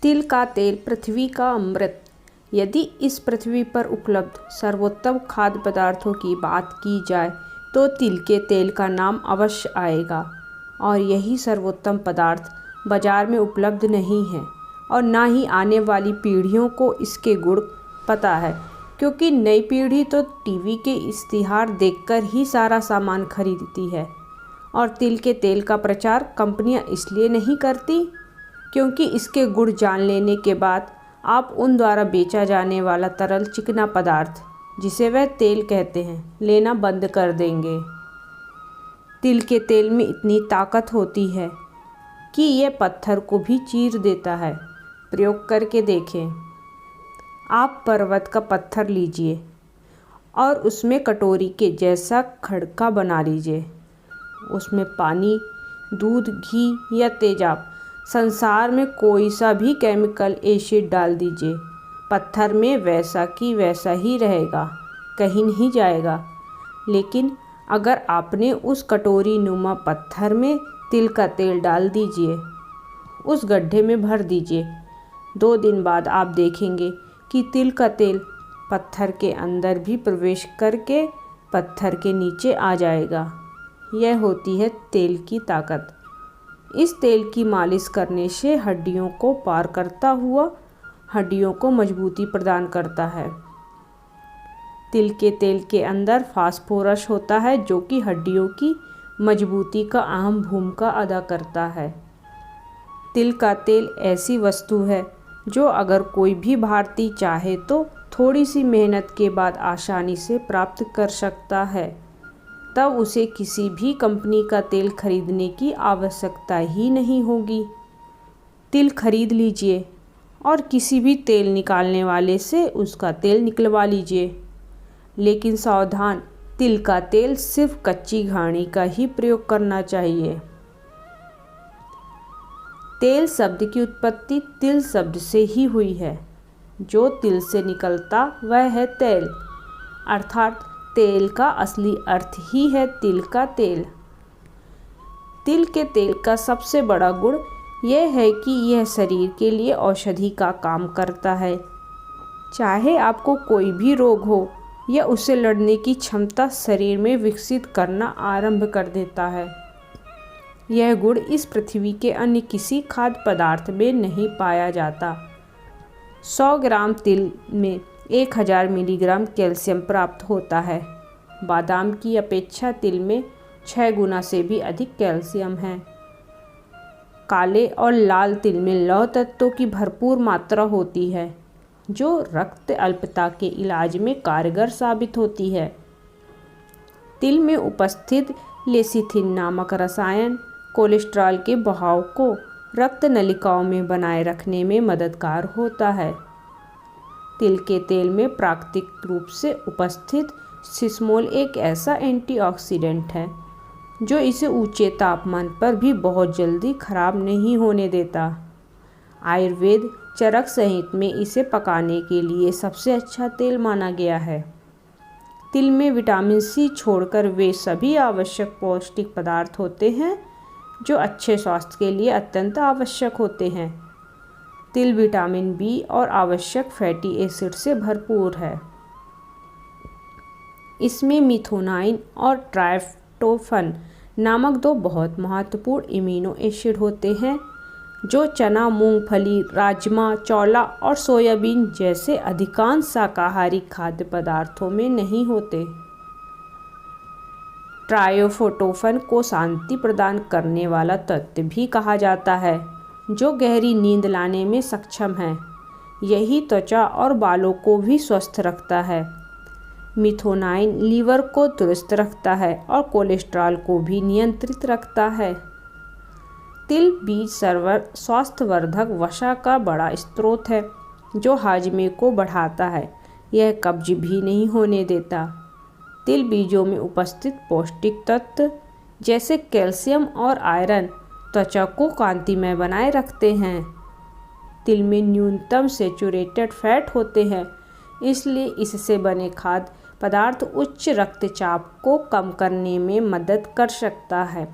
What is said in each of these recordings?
तिल का तेल पृथ्वी का अमृत। यदि इस पृथ्वी पर उपलब्ध सर्वोत्तम खाद्य पदार्थों की बात की जाए तो तिल के तेल का नाम अवश्य आएगा। और यही सर्वोत्तम पदार्थ बाजार में उपलब्ध नहीं है और ना ही आने वाली पीढ़ियों को इसके गुण पता है, क्योंकि नई पीढ़ी तो टीवी के इश्तिहार देखकर ही सारा सामान खरीदती है। और तिल के तेल का प्रचार कंपनियां इसलिए नहीं करती क्योंकि इसके गुण जान लेने के बाद आप उन द्वारा बेचा जाने वाला तरल चिकना पदार्थ, जिसे वह तेल कहते हैं, लेना बंद कर देंगे। तिल के तेल में इतनी ताकत होती है कि यह पत्थर को भी चीर देता है। प्रयोग करके देखें। आप पर्वत का पत्थर लीजिए और उसमें कटोरी के जैसा खड़का बना लीजिए। उसमें पानी, दूध, घी या तेजाब, संसार में कोई सा भी केमिकल एसिड डाल दीजिए, पत्थर में वैसा की वैसा ही रहेगा, कहीं नहीं जाएगा। लेकिन अगर आपने उस कटोरी नुमा पत्थर में तिल का तेल डाल दीजिए, उस गड्ढे में भर दीजिए, 2 दिन बाद आप देखेंगे कि तिल का तेल पत्थर के अंदर भी प्रवेश करके पत्थर के नीचे आ जाएगा। यह होती है तेल की ताकत। इस तेल की मालिश करने से हड्डियों को पार करता हुआ हड्डियों को मजबूती प्रदान करता है। तिल के तेल के अंदर फास्फोरस होता है जो कि हड्डियों की मजबूती का अहम भूमिका अदा करता है। तिल का तेल ऐसी वस्तु है जो अगर कोई भी भारतीय चाहे तो थोड़ी सी मेहनत के बाद आसानी से प्राप्त कर सकता है। तब उसे किसी भी कंपनी का तेल खरीदने की आवश्यकता ही नहीं होगी। तिल खरीद लीजिए और किसी भी तेल निकालने वाले से उसका तेल निकलवा लीजिए। लेकिन सावधान, तिल का तेल सिर्फ कच्ची घानी का ही प्रयोग करना चाहिए। तेल शब्द की उत्पत्ति तिल शब्द से ही हुई है। जो तिल से निकलता वह है तेल, अर्थात तेल का असली अर्थ ही है तिल का तेल। तिल के तेल का सबसे बड़ा गुण यह है कि यह शरीर के लिए औषधि का काम करता है। चाहे आपको कोई भी रोग हो या उससे लड़ने की क्षमता शरीर में विकसित करना आरंभ कर देता है। यह गुण इस पृथ्वी के अन्य किसी खाद्य पदार्थ में नहीं पाया जाता। 100 ग्राम तिल में 1000 मिलीग्राम कैल्शियम प्राप्त होता है। बादाम की अपेक्षा तिल में 6 गुना से भी अधिक कैल्शियम है। काले और लाल तिल में लौह तत्वों की भरपूर मात्रा होती है जो रक्त अल्पता के इलाज में कारगर साबित होती है। तिल में उपस्थित लेसिथिन नामक रसायन कोलेस्ट्रॉल के बहाव को रक्त नलिकाओं में बनाए रखने में मददगार होता है। तिल के तेल में प्राकृतिक रूप से उपस्थित सिसमोल एक ऐसा एंटीऑक्सीडेंट है जो इसे ऊंचे तापमान पर भी बहुत जल्दी खराब नहीं होने देता। आयुर्वेद चरक संहिता में इसे पकाने के लिए सबसे अच्छा तेल माना गया है। तिल में विटामिन सी छोड़कर वे सभी आवश्यक पौष्टिक पदार्थ होते हैं जो अच्छे स्वास्थ्य के लिए अत्यंत आवश्यक होते हैं। तिल विटामिन बी और आवश्यक फैटी एसिड से भरपूर है। इसमें मिथोनाइन और ट्राइप्टोफन नामक 2 बहुत महत्वपूर्ण इम्यूनो एसिड होते हैं जो चना, मूंगफली, राजमा, चौला और सोयाबीन जैसे अधिकांश शाकाहारी खाद्य पदार्थों में नहीं होते। ट्राइप्टोफन को शांति प्रदान करने वाला तत्व भी कहा जाता है जो गहरी नींद लाने में सक्षम है। यही त्वचा और बालों को भी स्वस्थ रखता है। मिथोनाइन लीवर को दुरुस्त रखता है और कोलेस्ट्रॉल को भी नियंत्रित रखता है। तिल बीज स्वास्थ्यवर्धक वसा का बड़ा स्रोत है जो हाजमे को बढ़ाता है। यह कब्ज भी नहीं होने देता। तिल बीजों में उपस्थित पौष्टिक तत्व जैसे कैल्शियम और आयरन त्वचा को कांतिमय बनाए रखते हैं। तिल में न्यूनतम सैचुरेटेड फैट होते हैं, इसलिए इससे बने खाद्य पदार्थ उच्च रक्तचाप को कम करने में मदद कर सकता है।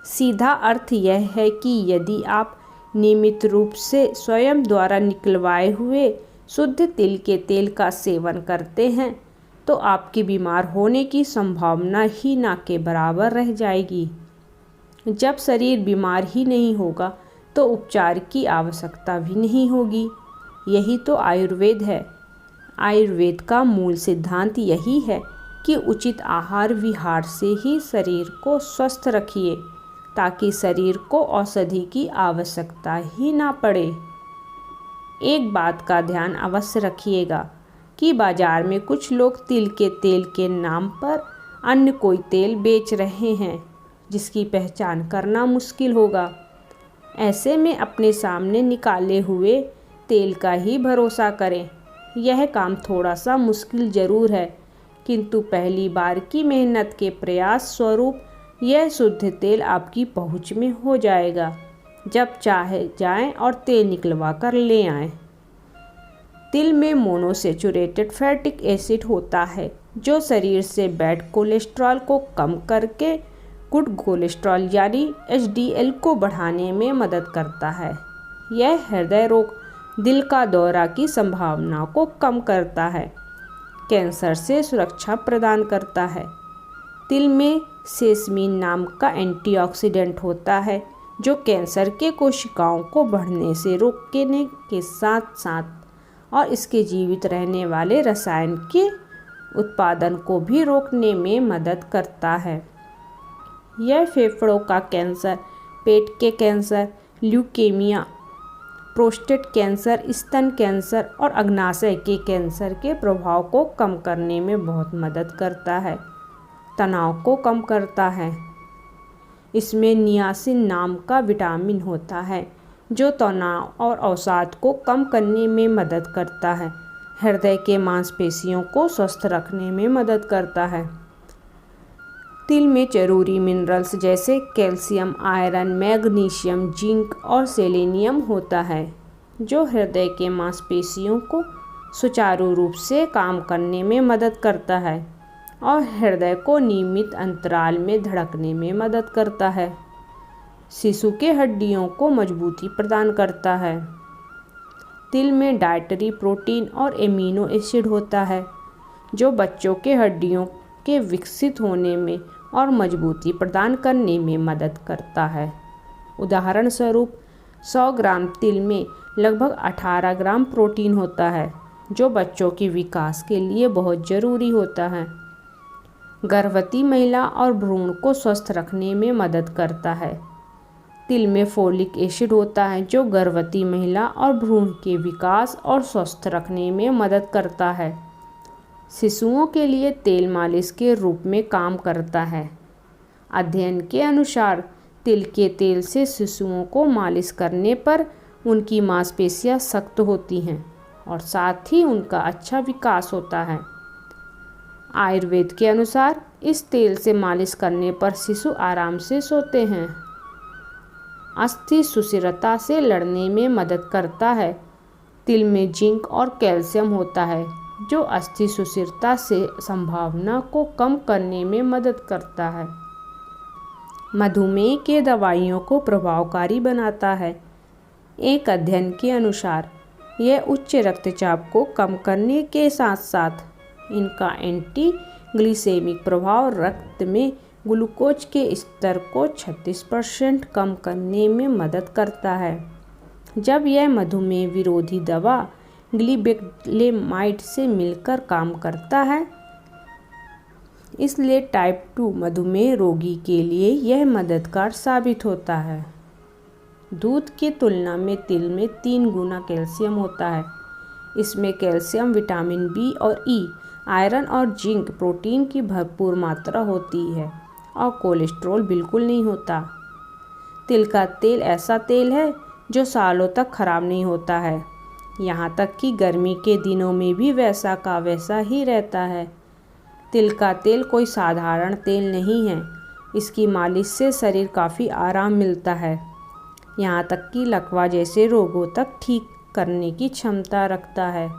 सीधा अर्थ यह है कि यदि आप नियमित रूप से स्वयं द्वारा निकलवाए हुए शुद्ध तिल के तेल का सेवन करते हैं तो आपकी बीमार होने की संभावना ही ना के बराबर रह जाएगी। जब शरीर बीमार ही नहीं होगा तो उपचार की आवश्यकता भी नहीं होगी। यही तो आयुर्वेद है। आयुर्वेद का मूल सिद्धांत यही है कि उचित आहार विहार से ही शरीर को स्वस्थ रखिए ताकि शरीर को औषधि की आवश्यकता ही ना पड़े। एक बात का ध्यान अवश्य रखिएगा कि बाजार में कुछ लोग तिल के तेल के नाम पर अन्य कोई तेल बेच रहे हैं जिसकी पहचान करना मुश्किल होगा। ऐसे में अपने सामने निकाले हुए तेल का ही भरोसा करें। यह काम थोड़ा सा मुश्किल ज़रूर है, किंतु पहली बार की मेहनत के प्रयास स्वरूप यह शुद्ध तेल आपकी पहुंच में हो जाएगा। जब चाहे जाएं और तेल निकलवा कर ले आएं। तिल में मोनोसैचुरेटेड फैटिक एसिड होता है जो शरीर से बैड कोलेस्ट्रॉल को कम करके गुड कोलेस्ट्रॉल यानी HDL को बढ़ाने में मदद करता है। यह हृदय रोग, दिल का दौरा की संभावना को कम करता है, कैंसर से सुरक्षा प्रदान करता है। तिल में सेसमीन नाम का एंटीऑक्सीडेंट होता है जो कैंसर के कोशिकाओं को बढ़ने से रोकने के साथ साथ और इसके जीवित रहने वाले रसायन के उत्पादन को भी रोकने में मदद करता है। यह फेफड़ों का कैंसर, पेट के कैंसर, ल्यूकेमिया, प्रोस्टेट कैंसर, स्तन कैंसर और अग्नाशय के कैंसर के प्रभाव को कम करने में बहुत मदद करता है। तनाव को कम करता है। इसमें नियासिन नाम का विटामिन होता है जो तनाव और अवसाद को कम करने में मदद करता है। हृदय के मांसपेशियों को स्वस्थ रखने में मदद करता है। तिल में जरूरी मिनरल्स जैसे कैल्शियम, आयरन, मैग्नीशियम, जिंक और सेलेनियम होता है जो हृदय के मांसपेशियों को सुचारू रूप से काम करने में मदद करता है और हृदय को नियमित अंतराल में धड़कने में मदद करता है। शिशु के हड्डियों को मजबूती प्रदान करता है। तिल में डाइटरी प्रोटीन और एमिनो एसिड होता है जो बच्चों के हड्डियों के विकसित होने में और मजबूती प्रदान करने में मदद करता है। उदाहरण स्वरूप 100 ग्राम तिल में लगभग 18 ग्राम प्रोटीन होता है जो बच्चों के विकास के लिए बहुत ज़रूरी होता है। गर्भवती महिला और भ्रूण को स्वस्थ रखने में मदद करता है। तिल में फोलिक एसिड होता है जो गर्भवती महिला और भ्रूण के विकास और स्वस्थ रखने में मदद करता है। शिशुओं के लिए तेल मालिश के रूप में काम करता है। अध्ययन के अनुसार तिल के तेल से शिशुओं को मालिश करने पर उनकी मांसपेशियां सख्त होती हैं और साथ ही उनका अच्छा विकास होता है। आयुर्वेद के अनुसार इस तेल से मालिश करने पर शिशु आराम से सोते हैं। अस्थि सुषिरता से लड़ने में मदद करता है। तिल में जिंक और कैल्शियम होता है जो अस्थि सुषिरता से संभावना को कम करने में मदद करता है। मधुमेह के दवाइयों को प्रभावकारी बनाता है। एक अध्ययन के अनुसार यह उच्च रक्तचाप को कम करने के साथ साथ इनका एंटी ग्लिसेमिक प्रभाव रक्त में ग्लूकोज के स्तर को 36% कम करने में मदद करता है। जब यह मधुमेह विरोधी दवा ग्लिबेक्लेमाइड से मिलकर काम करता है, इसलिए टाइप 2 मधुमेह रोगी के लिए यह मददगार साबित होता है। दूध की तुलना में तिल में 3 गुना कैल्शियम होता है। इसमें कैल्शियम, विटामिन बी और ई, आयरन और जिंक, प्रोटीन की भरपूर मात्रा होती है और कोलेस्ट्रॉल बिल्कुल नहीं होता। तिल का तेल ऐसा तेल है जो सालों तक खराब नहीं होता है, यहाँ तक कि गर्मी के दिनों में भी वैसा का वैसा ही रहता है। तिल का तेल कोई साधारण तेल नहीं है। इसकी मालिश से शरीर काफ़ी आराम मिलता है, यहाँ तक कि लकवा जैसे रोगों तक ठीक करने की क्षमता रखता है।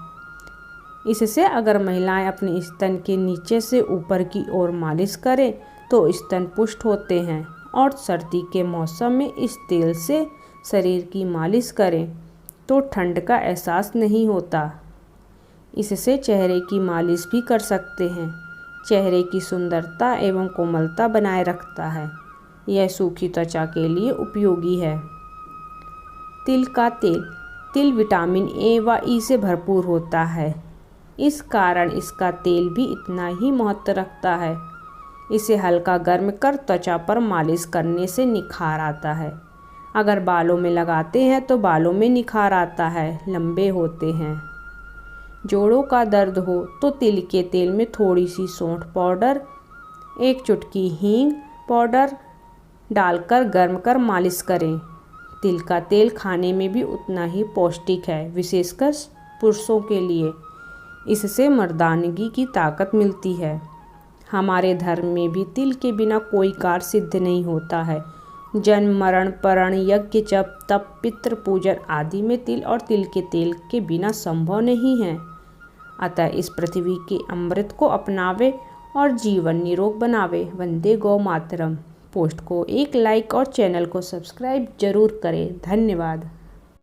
इससे अगर महिलाएं अपने स्तन के नीचे से ऊपर की ओर मालिश करें तो स्तन पुष्ट होते हैं और सर्दी के मौसम में इस तेल से शरीर की मालिश करें तो ठंड का एहसास नहीं होता। इससे चेहरे की मालिश भी कर सकते हैं। चेहरे की सुंदरता एवं कोमलता बनाए रखता है। यह सूखी त्वचा के लिए उपयोगी है। तिल का तेल। तिल विटामिन ए व ई से भरपूर होता है। इस कारण इसका तेल भी इतना ही महत्व रखता है। इसे हल्का गर्म कर त्वचा पर मालिश करने से निखार आता है। अगर बालों में लगाते हैं तो बालों में निखार आता है, लंबे होते हैं। जोड़ों का दर्द हो तो तिल के तेल में थोड़ी सी सौंठ पाउडर, 1 चुटकी हींग पाउडर डालकर गर्म कर मालिश करें। तिल का तेल खाने में भी उतना ही पौष्टिक है, विशेषकर पुरुषों के लिए। इससे मर्दानगी की ताकत मिलती है। हमारे धर्म में भी तिल के बिना कोई कार्य सिद्ध नहीं होता है। जन्म, मरण, परण, यज्ञ, जप, तप, पितृ पूजन आदि में तिल और तिल के तेल के बिना संभव नहीं है। अतः इस पृथ्वी के अमृत को अपनावे और जीवन निरोग बनावे। वंदे गौ मातरम। पोस्ट को एक लाइक और चैनल को सब्सक्राइब जरूर करें। धन्यवाद।